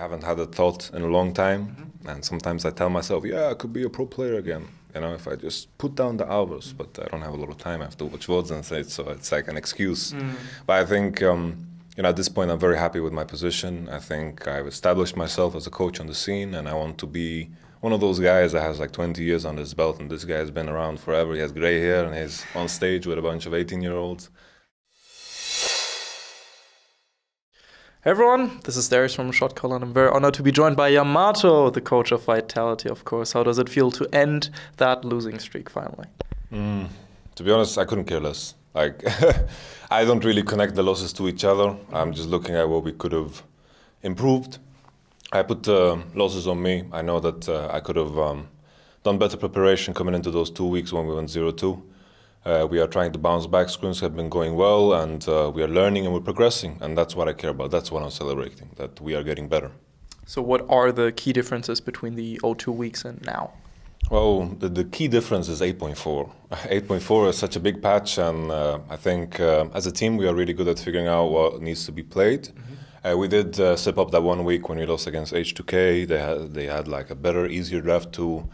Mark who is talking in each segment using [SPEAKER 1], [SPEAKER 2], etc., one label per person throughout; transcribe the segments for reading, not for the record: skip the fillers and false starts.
[SPEAKER 1] haven't had a thought in a long time, and sometimes I tell myself, yeah, I could be a pro player again. You know, if I just put down the hours, but I don't have a lot of time. I have to watch VODs and say, so it's like an excuse. But I think, you know, at this point, I'm very happy with my position. I think I've established myself as a coach on the scene, and I want to be one of those guys that has like 20 years on his belt, and this guy has been around forever. He has gray hair, and he's on stage with a bunch of 18-year-olds.
[SPEAKER 2] Hey everyone, this is Darius from Shotcaller, and I'm very honored to be joined by Yamato, the coach of Vitality, of course. How does it feel to end that losing streak finally?
[SPEAKER 1] To be honest, I couldn't care less. Like, I don't really connect the losses to each other. I'm just looking at what we could have improved. I put losses on me. I know that I could have done better preparation coming into those 2 weeks when we went 0-2. We are trying to bounce back. Screens have been going well, and we are learning and we're progressing, and that's what I care about. That's what I'm celebrating, that we are getting better.
[SPEAKER 2] So what are the key differences between the 0-2 weeks and now?
[SPEAKER 1] Well, the key difference is 8.4. 8.4 is such a big patch, and I think as a team we are really good at figuring out what needs to be played. We did slip up that 1 week when we lost against H2K. They had like a better, easier draft to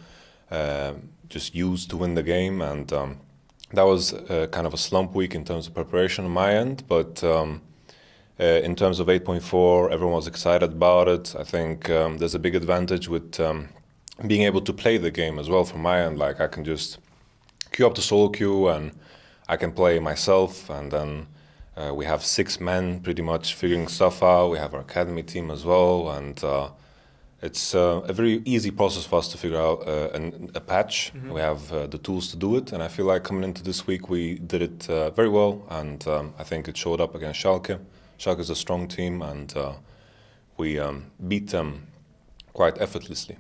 [SPEAKER 1] just use to win the game, and that was kind of a slump week in terms of preparation on my end, but in terms of 8.4, everyone was excited about it. I think there's a big advantage with being able to play the game as well from my end. Like, I can just queue up the solo queue and I can play myself, and then we have 6 men pretty much figuring stuff out. We have our academy team as well, and it's a very easy process for us to figure out a patch. We have the tools to do it, and I feel like coming into this week we did it very well, and I think it showed up against Schalke. Schalke is a strong team, and we beat them quite effortlessly.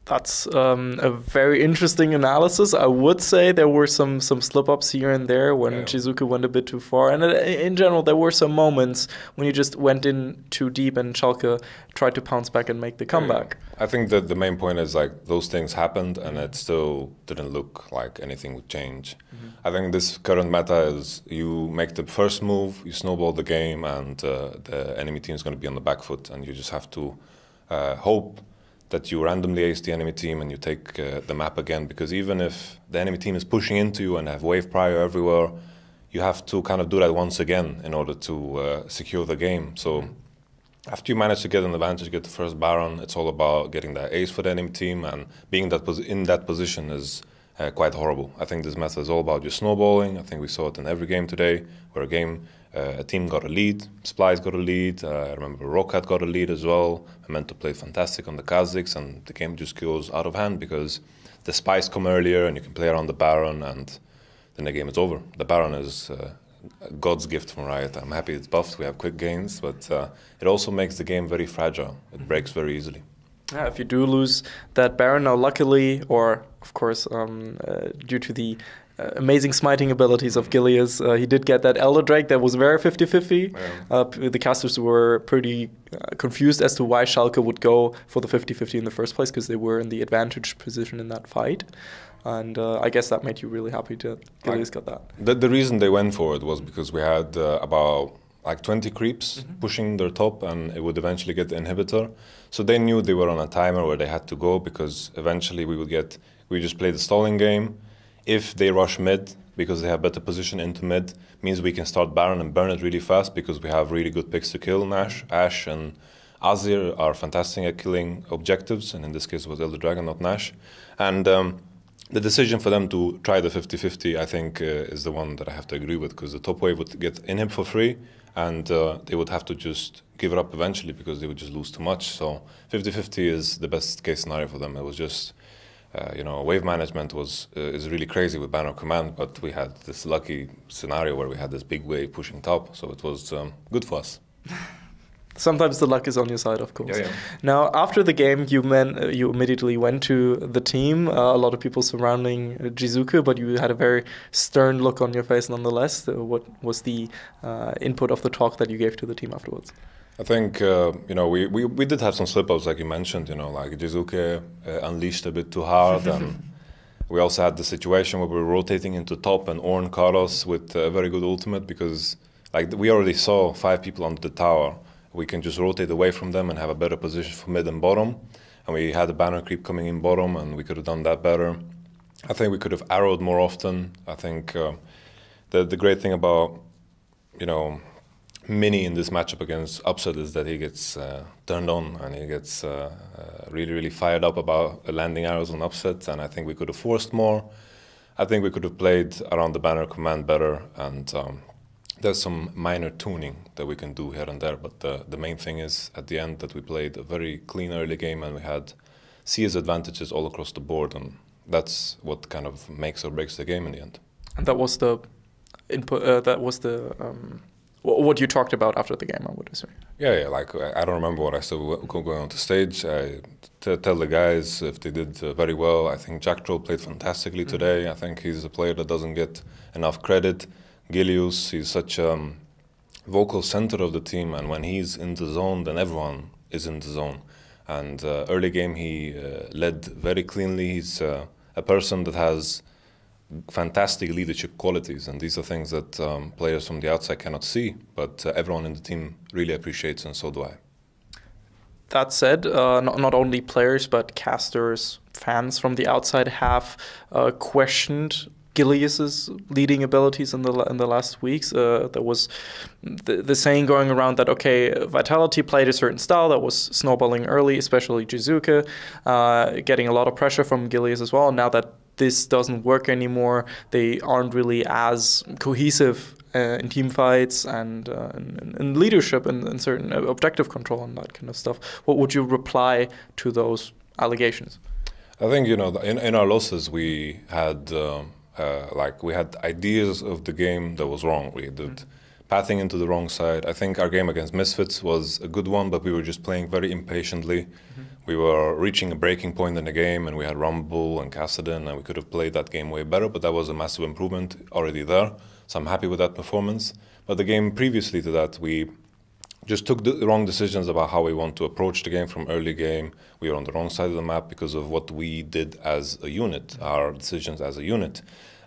[SPEAKER 2] That's a very interesting analysis. I would say there were some slip-ups here and there when Shizuku went a bit too far. And in general, there were some moments when you just went in too deep and Schalke tried to pounce back and make the comeback.
[SPEAKER 1] I think that the main point is, like, those things happened and it still didn't look like anything would change. I think this current meta is you make the first move, you snowball the game, and the enemy team is going to be on the back foot, and you just have to hope that you randomly ace the enemy team and you take the map again, because even if the enemy team is pushing into you and have wave prior everywhere, you have to kind of do that once again in order to secure the game. So after you manage to get an advantage, get the first Baron, it's all about getting that ace for the enemy team, and being in that position is quite horrible. I think this method is all about just snowballing. I think we saw it in every game today, where a team got a lead, Splice got a lead, I remember Rokat got a lead as well. I meant to play fantastic on the Kazakhs, and the game just goes out of hand because the Spice come earlier and you can play around the Baron, and then the game is over. The Baron is God's gift from Riot. I'm happy it's buffed, we have quick gains, but it also makes the game very fragile. It breaks very easily.
[SPEAKER 2] Yeah, if you do lose that Baron, now luckily, or of course due to the amazing smiting abilities of Gilius, he did get that Elder Drake that was very 50-50. The casters were pretty confused as to why Schalke would go for the 50-50 in the first place, because they were in the advantage position in that fight. And I guess that made you really happy that Gilius got that.
[SPEAKER 1] The reason they went for it was because we had about like 20 creeps pushing their top, and it would eventually get the inhibitor. So they knew they were on a timer where they had to go, because eventually we just play the stalling game. If they rush mid, because they have better position into mid, means we can start Baron and burn it really fast, because we have really good picks to kill. Nash, Ashe, and Azir are fantastic at killing objectives, and in this case it was Elder Dragon, not Nash. And the decision for them to try the 50-50, I think, is the one that I have to agree with, because the top wave would get inhib for free, and they would have to just give it up eventually, because they would just lose too much. So 50-50 is the best case scenario for them. It was just, you know, wave management is really crazy with Banner Command, but we had this lucky scenario where we had this big wave pushing top, so it was good for us.
[SPEAKER 2] Sometimes the luck is on your side, of course.
[SPEAKER 1] Yeah.
[SPEAKER 2] Now, after the game, you immediately went to the team. A lot of people surrounding Shizuku, but you had a very stern look on your face nonetheless. What was the input of the talk that you gave to the team afterwards?
[SPEAKER 1] I think, you know, we did have some slip-ups, like you mentioned, you know, like Shizuku unleashed a bit too hard, and we also had the situation where we were rotating into top, and Ornn caught us with a very good ultimate, because like we already saw 5 people under the tower we can just rotate away from them and have a better position for mid and bottom. And we had a banner creep coming in bottom, and we could have done that better. I think we could have arrowed more often. I think the great thing about, you know, Mini in this matchup against Upset is that he gets turned on, and he gets really, really fired up about landing arrows on Upset, and I think we could have forced more. I think we could have played around the banner command better, and there's some minor tuning that we can do here and there, but the main thing is at the end that we played a very clean early game, and we had CS advantages all across the board, and that's what kind of makes or breaks the game in the end.
[SPEAKER 2] And that was the input. That was the what you talked about after the game, I would assume.
[SPEAKER 1] Yeah, like I don't remember what I said going on the stage. I tell the guys if they did very well. I think Jack Troll played fantastically today. I think he's a player that doesn't get enough credit. Gilius, he's such a vocal center of the team, and when he's in the zone, then everyone is in the zone. And early game, he led very cleanly. He's a person that has fantastic leadership qualities, and these are things that players from the outside cannot see, but everyone in the team really appreciates, and so do I.
[SPEAKER 2] That said, not only players but casters, fans from the outside have questioned Gilius's leading abilities in the last weeks. There was the saying going around that, okay, Vitality played a certain style that was snowballing early, especially Jizuka, getting a lot of pressure from Gilius as well. Now that this doesn't work anymore, they aren't really as cohesive in team fights and in leadership and certain objective control and that kind of stuff. What would you reply to those allegations?
[SPEAKER 1] I think, you know, in our losses we had we had ideas of the game that was wrong. We did pathing into the wrong side. I think our game against Misfits was a good one, but we were just playing very impatiently. We were reaching a breaking point in the game, and we had Rumble and Kassadin, and we could have played that game way better, but that was a massive improvement already there. So I'm happy with that performance. But the game previously to that, we just took the wrong decisions about how we want to approach the game from early game. We were on the wrong side of the map because of what we did as a unit, our decisions as a unit.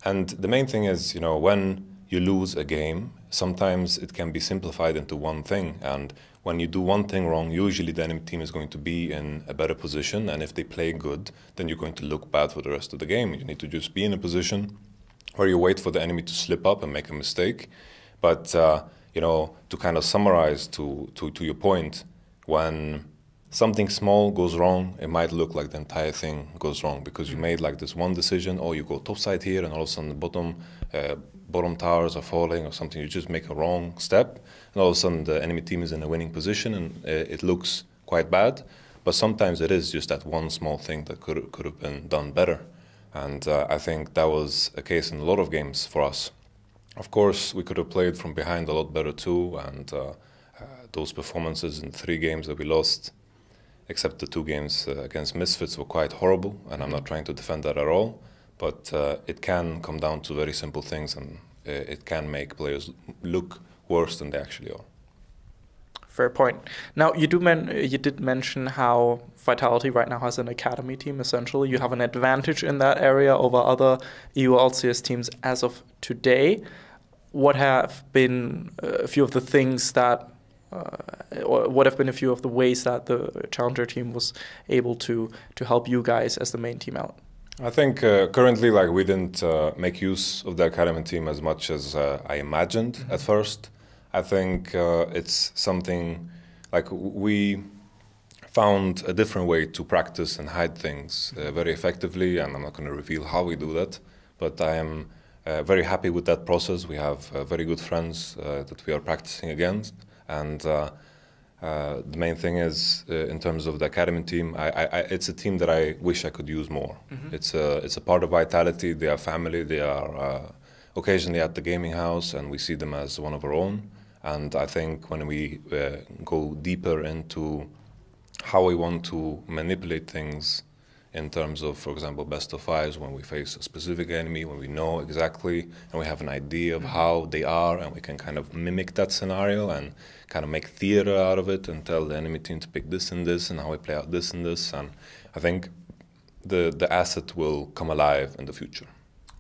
[SPEAKER 1] And the main thing is, you know, when you lose a game, sometimes it can be simplified into one thing. And when you do one thing wrong, usually the enemy team is going to be in a better position. And if they play good, then you're going to look bad for the rest of the game. You need to just be in a position where you wait for the enemy to slip up and make a mistake. But, you know, to kind of summarize to your point, when something small goes wrong, it might look like the entire thing goes wrong because you made like this one decision, or you go topside here and all of a sudden the bottom towers are falling or something. You just make a wrong step and all of a sudden the enemy team is in a winning position, and it looks quite bad. But sometimes it is just that one small thing that could have been done better. And I think that was a case in a lot of games for us. Of course, we could have played from behind a lot better too, and those performances in 3 games that we lost, except the 2 games against Misfits, were quite horrible, and I'm not trying to defend that at all, but it can come down to very simple things, and it can make players look worse than they actually are.
[SPEAKER 2] Fair point. Now, you did mention how Vitality right now has an academy team, essentially. You have an advantage in that area over other EU LCS teams as of today. What have been a few of the things that or what have been a few of the ways that the Challenger team was able to help you guys as the main team out?
[SPEAKER 1] I think currently, like, we didn't make use of the academy team as much as I imagined at first. I think it's something like we found a different way to practice and hide things very effectively, and I'm not going to reveal how we do that, but I am very happy with that process. We have very good friends that we are practicing against. And the main thing is, in terms of the academy team, it's a team that I wish I could use more. It's a part of Vitality. They are family. They are occasionally at the gaming house, and we see them as one of our own. And I think when we go deeper into how we want to manipulate things in terms of, for example, best of 5s, when we face a specific enemy, when we know exactly and we have an idea of how they are, and we can kind of mimic that scenario and kind of make theater out of it and tell the enemy team to pick this and this and how we play out this and this. And I think the asset will come alive in the future.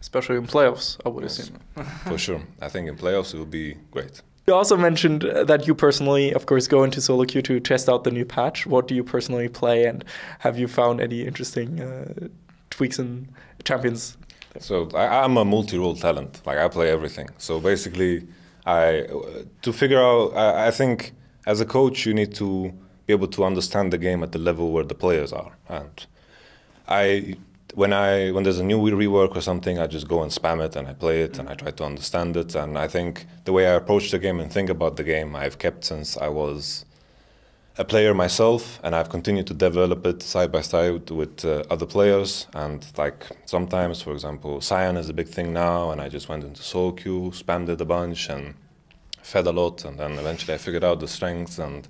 [SPEAKER 2] Especially in playoffs, I would assume.
[SPEAKER 1] For sure. I think in playoffs it will be great.
[SPEAKER 2] You also mentioned that you personally, of course, go into solo queue to test out the new patch. What do you personally play, and have you found any interesting tweaks in champions?
[SPEAKER 1] So I'm a multi-role talent. Like, I play everything. So basically, to figure out, I think as a coach, you need to be able to understand the game at the level where the players are. And when there's a new rework or something, I just go and spam it and I play it and I try to understand it. And I think the way I approach the game and think about the game, I've kept since I was a player myself, and I've continued to develop it side by side with other players. And like sometimes, for example, Sion is a big thing now, and I just went into solo queue, spammed it a bunch, and fed a lot. And then eventually I figured out the strengths and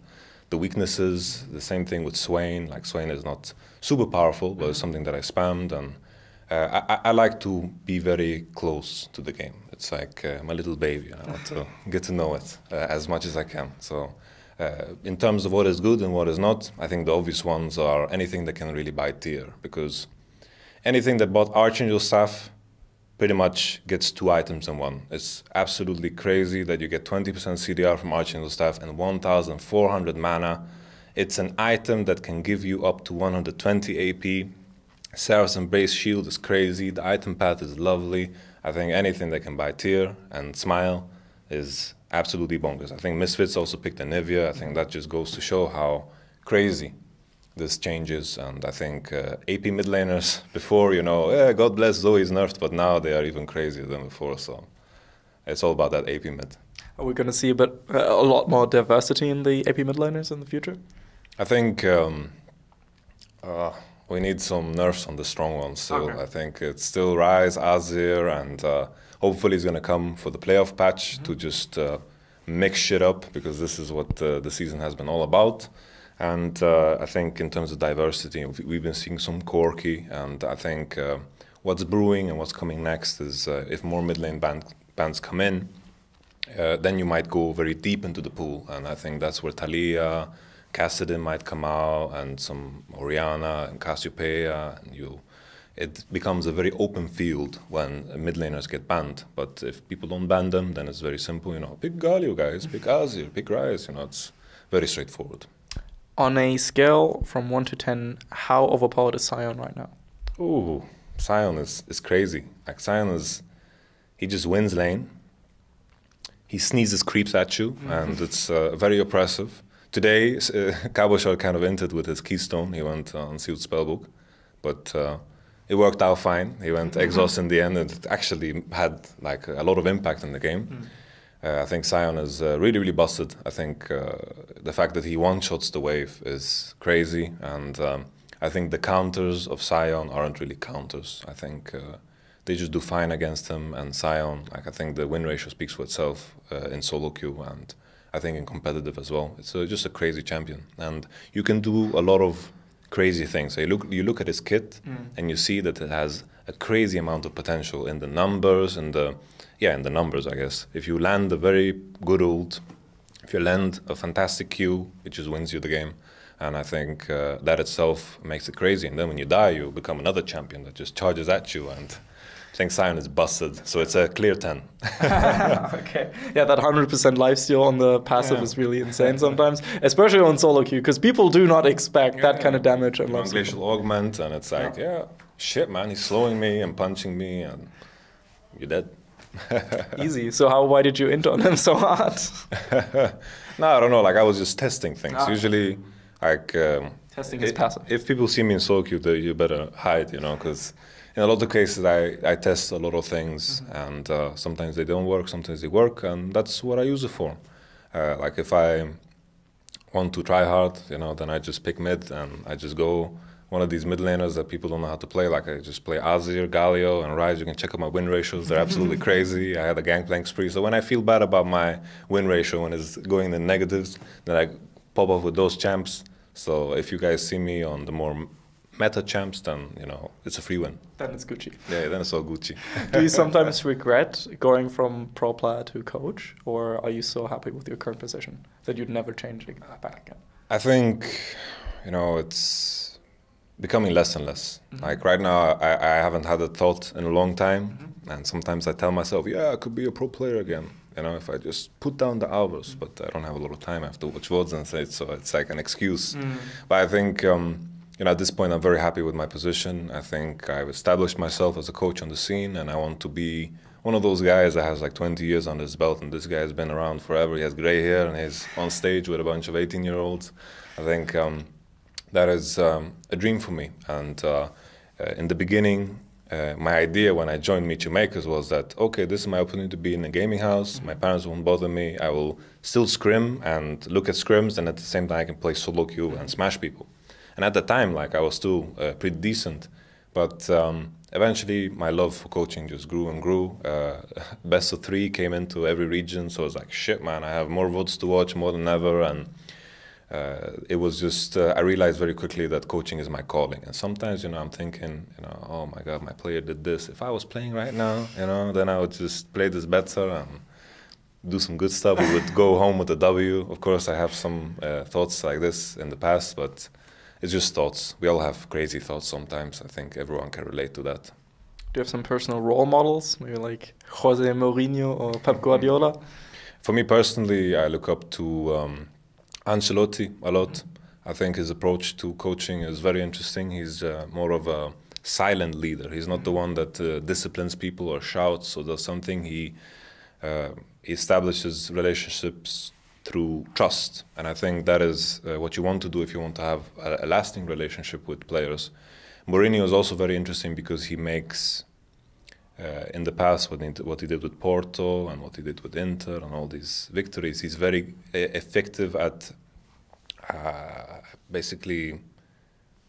[SPEAKER 1] the weaknesses. The same thing with Swain. Like, Swain is not super powerful, but it's something that I spammed. And I like to be very close to the game. It's like my little baby. I want to get to know it as much as I can. So. In terms of what is good and what is not, I think the obvious ones are anything that can really buy tier, because anything that bought Archangel staff pretty much gets 2 items in one. It's absolutely crazy that you get 20% CDR from Archangel staff and 1,400 mana. It's an item that can give you up to 120 AP. Saracen base shield is crazy. The item path is lovely. I think anything that can buy tier and smile is absolutely bonkers. I think Misfits also picked Anivia. I think that just goes to show how crazy this changes. And I think AP mid laners before, God bless Zoe's nerfed, but now they are even crazier than before. So it's all about that AP mid.
[SPEAKER 2] Are we going to see a lot more diversity in the AP mid laners in the future?
[SPEAKER 1] I think we need some nerfs on the strong ones still. Okay. I think it's still Ryze, Azir, and hopefully it's going to come for the playoff patch to just mix shit up, because this is what the season has been all about. And I think in terms of diversity, we've been seeing some Corki, and I think what's brewing and what's coming next is if more mid lane bans come in, then you might go very deep into the pool. And I think that's where Talia, Kassadin might come out, and some Orianna and Cassiopeia, and it becomes a very open field when mid laners get banned. But if people don't ban them, then it's very simple. Pick Galio, guys, pick Azir, pick Ryze. It's very straightforward.
[SPEAKER 2] On a scale from 1 to 10, how overpowered is Sion right now?
[SPEAKER 1] Ooh, Sion is crazy. Like, Sion he just wins lane. He sneezes creeps at you, and it's very oppressive. Today, Cabochard kind of entered with his keystone. He went on sealed spellbook, but it worked out fine. He went exhaust in the end, and it actually had like a lot of impact in the game. I think Sion is really, really busted. I think the fact that he one-shots the wave is crazy, and I think the counters of Sion aren't really counters. I think they just do fine against him, and Sion, I think the win ratio speaks for itself in solo queue, and I think in competitive as well. It's just a crazy champion, and you can do a lot of crazy things. So you look at his kit, and you see that it has a crazy amount of potential in the numbers, in the numbers, I guess. If you land a very good ult, if you land a fantastic Q, it just wins you the game. And I think that itself makes it crazy. And then when you die, you become another champion that just charges at you. And I think Sion is busted, so it's a clear 10.
[SPEAKER 2] Okay. Yeah, that 100% lifesteal on the passive is really insane sometimes, especially on solo queue, because people do not expect that kind of damage. And
[SPEAKER 1] glacial augment, and it's like, shit, man, he's slowing me and punching me, and you're dead.
[SPEAKER 2] Easy. So why did you int on him so hard?
[SPEAKER 1] No, I don't know. Like, I was just testing things. Usually, like
[SPEAKER 2] testing is passive.
[SPEAKER 1] If people see me in solo queue, you better hide, because in a lot of cases I test a lot of things, and sometimes they don't work, sometimes they work, and that's what I use it for. Like, if I want to try hard, then I just pick mid, and I just go one of these mid laners that people don't know how to play. Like, I just play Azir, Galio, and Ryze. You can check out my win ratios. They're absolutely crazy. I had a gangplank spree. So when I feel bad about my win ratio, when it's going in the negatives, then I pop off with those champs. So if you guys see me on the more meta champs, then, it's a free win.
[SPEAKER 2] Then it's Gucci.
[SPEAKER 1] Yeah, then it's all Gucci.
[SPEAKER 2] Do you sometimes regret going from pro player to coach, or are you so happy with your current position that you'd never change it back again?
[SPEAKER 1] I think, it's becoming less and less. Like, right now, I haven't had a thought in a long time, and sometimes I tell myself, I could be a pro player again. you know, if I just put down the hours, but I don't have a lot of time. I have to watch VODs and say, so it's like an excuse. But I think, you know, at this point, I'm very happy with my position. I think I've established myself as a coach on the scene, and I want to be one of those guys that has like 20 years on his belt, and this guy has been around forever. He has gray hair, and he's on stage with a bunch of 18-year-olds. I think that is a dream for me. And in the beginning, my idea when I joined Meet Your Makers was that, okay, this is my opportunity to be in a gaming house. My parents won't bother me. I will still scrim and look at scrims, and at the same time I can play solo queue and smash people. And at the time, like, I was still pretty decent. But eventually my love for coaching just grew and grew. Best of 3 came into every region, so I was like, shit, man, I have more VODs to watch more than ever. And it was just, I realized very quickly that coaching is my calling. And sometimes, you know, I'm thinking, you know, oh my God, my player did this. If I was playing right now, you know, then I would just play this better and do some good stuff. We would go home with a W. Of course, I have some thoughts like this in the past, but it's just thoughts. We all have crazy thoughts sometimes. I think everyone can relate to that.
[SPEAKER 2] Do you have some personal role models, maybe like Jose Mourinho or Pep Guardiola?
[SPEAKER 1] For me personally, I look up to Ancelotti a lot. I think his approach to coaching is very interesting. He's more of a silent leader. He's not the one that disciplines people or shouts or does something. He establishes relationships through trust. And I think that is what you want to do if you want to have a lasting relationship with players. Mourinho is also very interesting because he makes, in the past, what he did with Porto and what he did with Inter and all these victories, he's very effective at basically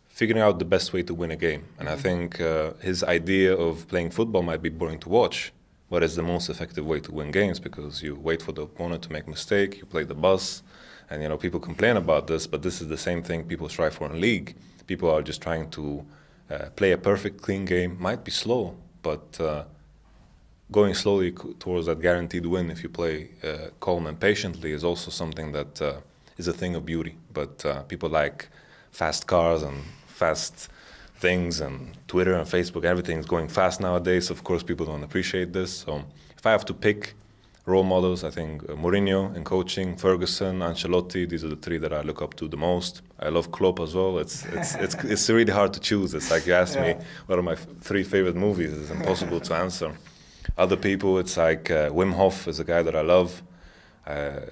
[SPEAKER 1] figuring out the best way to win a game. And I think his idea of playing football might be boring to watch, but it's the most effective way to win games because you wait for the opponent to make a mistake, you play the bus, and, you know, people complain about this, but this is the same thing people strive for in league. People are just trying to play a perfect, clean game. Might be slow, but going slowly towards that guaranteed win if you play calm and patiently is also something that is a thing of beauty. But people like fast cars and fast things, and Twitter and Facebook, everything's going fast nowadays. Of course, people don't appreciate this. So if I have to pick role models, I think Mourinho in coaching, Ferguson, Ancelotti, these are the 3 that I look up to the most. I love Klopp as well. It's really hard to choose. It's like you asked me what are my 3 favorite movies. It's impossible to answer. Other people, it's like Wim Hof is a guy that I love.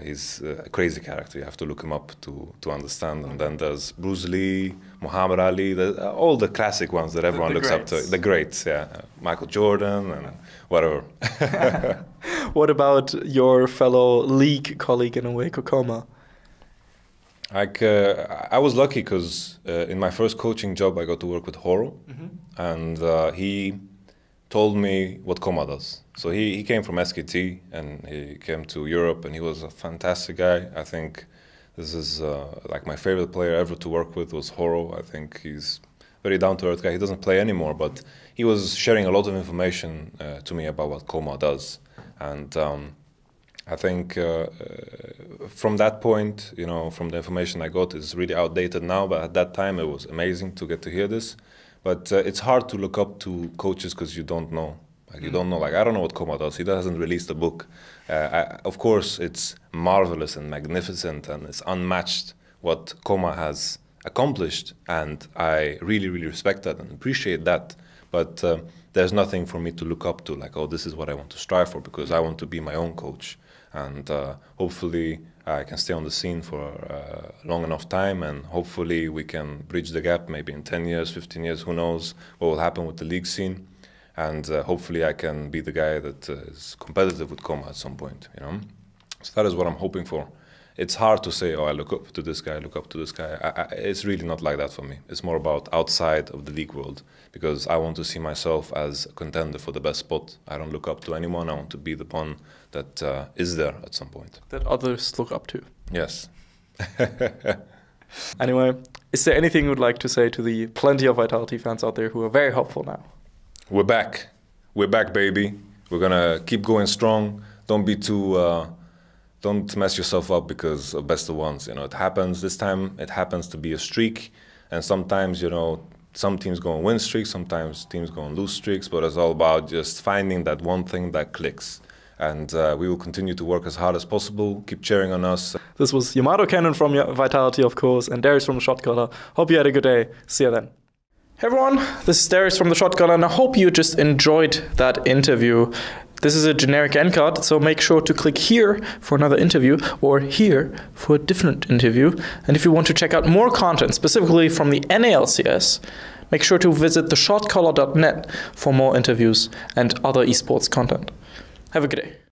[SPEAKER 1] He's a crazy character. You have to look him up to understand. And then there's Bruce Lee, Muhammad Ali, all the classic ones that everyone looks up to. The greats, yeah. Michael Jordan and whatever.
[SPEAKER 2] What about your fellow league colleague in a way, Kokoma?
[SPEAKER 1] Like, I was lucky because in my first coaching job, I got to work with Horo. And he told me what Koma does. So he came from SKT and he came to Europe and he was a fantastic guy. I think this is like my favorite player ever to work with was Horo. I think he's very down-to-earth guy. He doesn't play anymore, but he was sharing a lot of information to me about what Koma does. And I think from that point, you know, from the information I got, it's really outdated now, but at that time it was amazing to get to hear this. But it's hard to look up to coaches because you don't know. Like, you don't know. Like, I don't know what Koma does. He doesn't release a book. Of course, it's marvelous and magnificent and it's unmatched what Koma has accomplished. And I really, really respect that and appreciate that. But there's nothing for me to look up to, like, oh, this is what I want to strive for, because I want to be my own coach. And hopefully I can stay on the scene for a long enough time, and hopefully we can bridge the gap maybe in 10 years, 15 years, who knows what will happen with the league scene. And hopefully I can be the guy that is competitive with Koma at some point, you know. So that is what I'm hoping for. It's hard to say, oh, I look up to this guy, I look up to this guy. It's really not like that for me. It's more about outside of the league world, because I want to see myself as a contender for the best spot. I don't look up to anyone. I want to be the one that is there at some point.
[SPEAKER 2] That others look up to.
[SPEAKER 1] Yes.
[SPEAKER 2] Anyway, is there anything you would like to say to the plenty of Vitality fans out there who are very hopeful now?
[SPEAKER 1] We're back. We're back, baby. We're going to keep going strong. Don't be too... don't mess yourself up because of best of ones. You know, it happens. This time it happens to be a streak. And sometimes, you know, some teams go on win streaks, sometimes teams go on lose streaks, but it's all about just finding that one thing that clicks. and we will continue to work as hard as possible. Keep cheering on us.
[SPEAKER 2] This was Yamato Cannon from Vitality, of course, and Darius from the Shotcaller. Hope you had a good day. See you then. Hey everyone, this is Darius from the Shotcaller, and I hope you just enjoyed that interview. This is a generic end card, so make sure to click here for another interview or here for a different interview. And if you want to check out more content, specifically from the NALCS, make sure to visit theshotcaller.net for more interviews and other esports content. Have a good day.